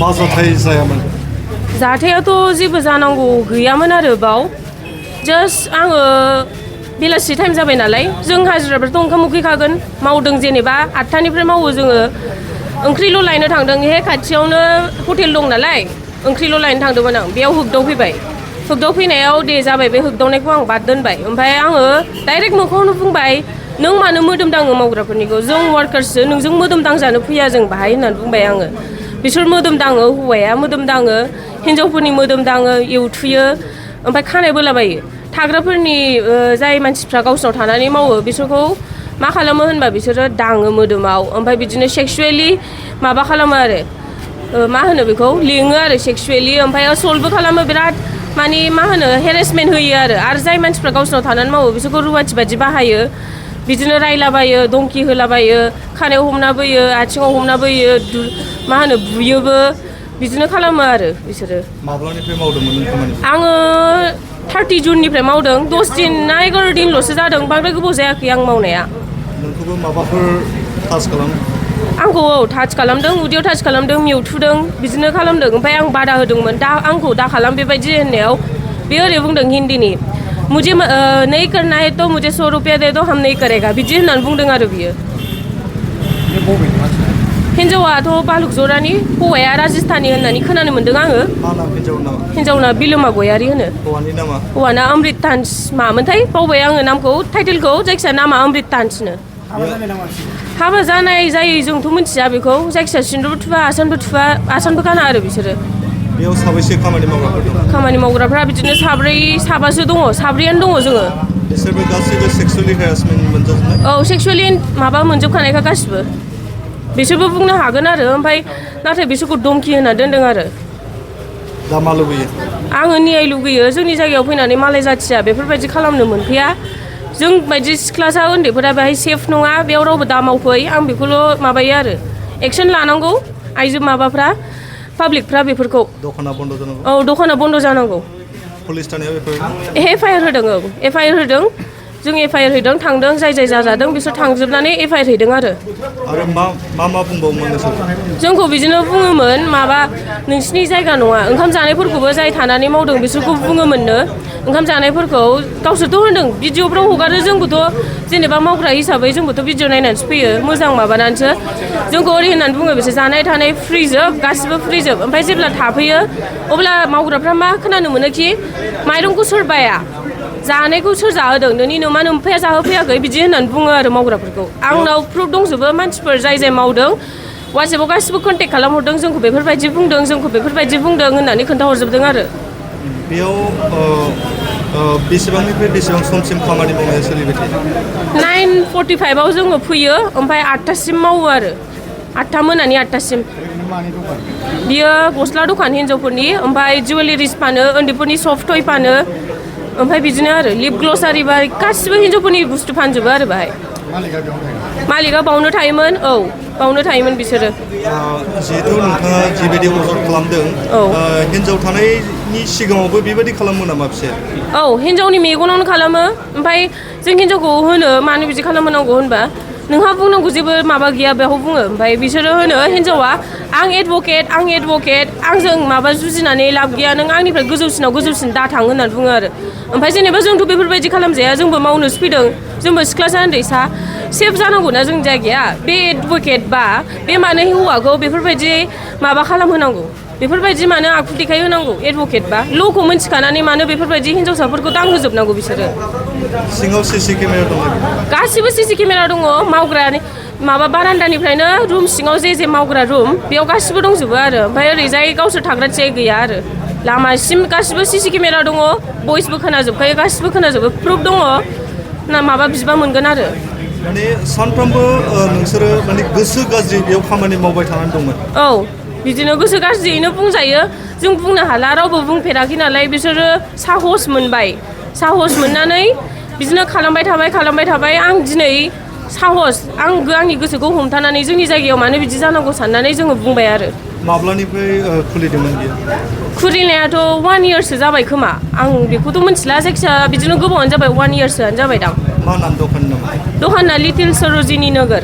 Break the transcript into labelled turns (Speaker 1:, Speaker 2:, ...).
Speaker 1: मा जाथाय जायामोन
Speaker 2: जाथायाथ' जेबो जानांगौ गैयामोन आरो बाव जास्ट आङो बेलासि टाइम जाबाय नालाय जों हाजिराफ्राथ' ओंखाम उखैखागोन मावदों जेनेबा 8टानिफ्राय मावो जोङो ओंख्रिल' लायनो थांदों हे खाथियावनो हटेल दं नालाय ओंख्रिल' लायनो थांदोंमोन आं बेयाव होगदावफैबाय होगदावफैनायाव दे जाबाय बे होगदावनायखौ आं बाद दोनबाय ओमफ्राय आङो डाइरेक्ट मोखाङावनो बुंबाय नों मानो मोदोम दाङो मावग्राफोरनिखौ जों वार्कार्ससो नोंजों मोदोम दांजानो फैया जों बाहाय होननानै बुंबाय आङो बिसोर मोदोम दाङो हौवाया मोदोम दाङो हिन्जावफोरनि मोदोम दाङो एवथुयो ओमफ्राय खानाय बोलाबायो थाग्राफोरनि जाय मानसिफ्रा गावसोरनाव थानानै मावो बिसोरखौ मा खालामो होनबा बिसोरो दाङो मोदोमाव ओमफ्राय बिदिनो सेक्सुवेलि माबा खालामो आरो मा होनो बेखौ लिङो आरो सेक्सुवेलि ओमफ्राय असल्टबो खालामो बिराद माने मा होनो हेरेसमेन्ट होयो आरो जाय मानसिफ्रा गावसोरनाव थानानै मावो बिसोरखौ रुवाथि बादि बाहायो बिदिनो रायलाबायो दंखि होलाबायो खानायाव हमना बोयो आथिङाव हमना बोयो मा होनो बुयोबो बिदिनो खालामो आरो बिसोरो
Speaker 1: माब्लानिफ्राय मावदोंमोन खामानि
Speaker 2: आङो 30 जुननिफ्राय मावदों 10 दिन ना 11 दिनल'सो जादों बांद्राय गोबाव जायाखै आं मावनाया
Speaker 1: नोंखौबो माबाफोर टाच खालामो
Speaker 2: आंखौ टाच खालामदों उदैयाव टाच खालामदों मेवथुदों बिदिनो खालामदों ओमफ्राय आं बादा होदोंमोन दा आंखौ दा खालाम बेबायदि होननायाव बे ओरै बुंदों हिन्दीनि मुझे नहीं करना है तो मुझे 100 रुपया दे दो हम नहीं करेगा बिदि होननानै बुंदों आरो बियो हिन्जावाथ' बालुक जरानि हौवाया राजस्थानी होननानै खोनानो मोन्दों आङो हिन्जावना बिलोमा गयारि होनो हौवाना अमृत तान्स मामोनथाय बावबाय आङो नामखौ टाइटेलखौ जायखिया नामा अमृत तान्सनो हाबा जानाय जायै जोंथ' मिथिया बेखौ जायखिया सिन्दुरबो थुवा आसानबो गाना आरो बिसोरो
Speaker 1: बेयाव साबैसे
Speaker 2: खामानि मावग्राफ्रा बिदिनो साबासो दङ साब्रैयानो दङ जोङो
Speaker 1: बिसोरबो गासैबो सेक्सुवेलि हेरासमेन्ट मोनजोबनाय
Speaker 2: औ सेक्सुवेलि माबा मोनजोबखानायखा गासिबो बिसोरबो बुंनो हागोन आरो ओमफ्राय नाथाय बिसोरखौ धमकि होना दोनदों आरो
Speaker 1: दा मा लुबैयो
Speaker 2: आङो न्याय लुगैयो जोंनि जायगायाव फैनानै मालाय जाथिया बेफोरबायदि खालामनो मोनफैया जों बायदि सिख्लासा उन्दैफोरा बेहाय सेफ नङा बेयाव रावबो दा मावफै आं बेखौल' माबायो आरो एक्सन लानांगौ आइजो माबाफ्रा पाब्लिकफ्रा बेफोरखौ
Speaker 1: दखाना बन्द जानांगौ
Speaker 2: औ दखाना बन्द जानांगौ
Speaker 1: पुलिस थानायाव
Speaker 2: एफआइआर होदों औ एफआइआर होदों जों एफआइआर हैदों थांदों जाय जाजादों बिसोर थांजोबनानै एफआइआर हैदों आरो
Speaker 1: मा बुंबावोमोन
Speaker 2: जोंखौ बिदिनो बुङोमोन माबा नोंसिनि जायगा नङा ओंखाम जानायफोरखौबो जाय थानानै मावदों बिसोरखौ बुङोमोननो ओंखाम जानायफोरखौ गावसोरथ' होनदों भिडिअफ्राव हगारो जोंबोथ' जेनेबा मावग्रा हिसाबै जोंबोथ' भिडिअ नायनानैसो फैयो मोजां माबानानैसो जोंखौ ओरै होननानै बुङो बिसोर जानाय थानाय फ्रिजोब गासिबो फ्रिजोब ओमफ्राय जेब्ला थाफैयो अब्ला मावग्राफ्रा मा खोनानो मोनोखि माइरंखौ सोर बाया जानायखौ सोर जाहोदों नोंनि नमा नोम्फाया जाहोफैयाखै बिदि होननानै बुङो आरो मावग्राफोरखौ आंनाव प्रुफ दंजोबो मानसिफोर जाय मावदों वाट्सएपाव गासिबो कन्टेक्ट खालामहरदों जोंखौ बेफोरबायदि बुंदों होननानै खोन्थाहरजोबदों आरो
Speaker 1: बेयाव बेसेबांनिफ्राय बेसेबां समसिम खामानि मावनाया सोलिबाय थायो
Speaker 2: 9:45 जोङो फैयो ओमफ्राय 8टासिम मावो आरो 8टा मोनानि 8टासिम बियो गस्ला दखान हिन्जावफोरनि ओमफ्राय जुवेलारिस फानो उन्दैफोरनि सफ्ट टय फानो ओमफ्राय बिदिनो आरो लिप ग्लसारि बा गासिबो हिन्जावफोरनि बुस्थु फानजोबो आरो बाहाय मालिकआ बावनो थायोमोन बिसोरो
Speaker 1: जिहेतु नोंथाङा जिबायदि अजद खालामदों हिन्जाव थानायनि सिगाङावबो बेबायदि खालामो नामा फिसाया
Speaker 2: औ हिन्जावनि मेगनावनो खालामो ओमफ्राय जों हिन्जावखौ होनो मानो बिदि खालामनांगौ होनबा नोंहा बुंनांगौ जेबो माबा गैया बेखौ बुङो ओमफ्राय बिसोरो होनो हिन्जावा आं एडभकेट आंजों माबा जुजिनानै लाब गैया नों आंनिफ्राय गोजौसिन दाथां होननानै बुङो आरो ओमफ्राय जेनेबा जोंथ' बेफोरबायदि खालामजाया जोंबो मावनोसो फैदों जोंबो सिख्लासा उन्दैसा सेफ जानांगौना जोंनि जायगाया बे एडभकेट बा बे मानो हौवाखौ बेफोरबायदि माबा खालामहोनांगौ बेफोरबायदि मानो आखु देखायहोनांगौ एडभकेट बा ल'खौ मिन्थिखानानै मानो बेफोरबायदि हिन्जावसाफोरखौ दांहोजोबनांगौ बिसोरो
Speaker 1: सिङाव सिसि केमेरा दङ
Speaker 2: गासिबो सिसि केमेरा दङ मावग्रानि माबा बारान्दानिफ्रायनो रुम सिङाव जे मावग्रा रुम बेयाव गासिबो दंजोबो आरो ओमफ्राय ओरैजाय गावसोर थाग्रा थियाय गैया आरो लामासिम गासिबो सिसि केमेरा दङ भइसबो खोनाजोबखायो गासिबो खोनाजोबो प्रुफ दङ ना माबा बिबा मोनगोन आरो
Speaker 1: माने सानफ्रोमबो नोंसोरो माने गोसो गाज्रि बेयाव खामानि मावबाय थानानै दंमोन
Speaker 2: औ बिदिनो गोसो गाज्रियैनो बुंजायो जों बुंनो हाला रावबो बुंफेराखै नालाय बिसोरो साहस मोननानै बिदिनो खालामबाय थाबाय आं दिनै साहस आंनि गोसोखौ हमथानानै जोंनि जायगायाव मानो बिदि जानांगौ साननानै जोङो बुंबाय आरो
Speaker 1: माब्लानिफ्राय खुलिदोंमोन बियो
Speaker 2: खुलिनायाथ' 1 इयारसो जाबाय खोमा आं बेखौथ' मिथिला जायखिजाया बिदिनो गोबावानो जाबाय 1 इयारसोआनो जाबाय दां
Speaker 1: मा नाम दखाननि नामा
Speaker 2: दखाना लिटिल सरोजिनी नगर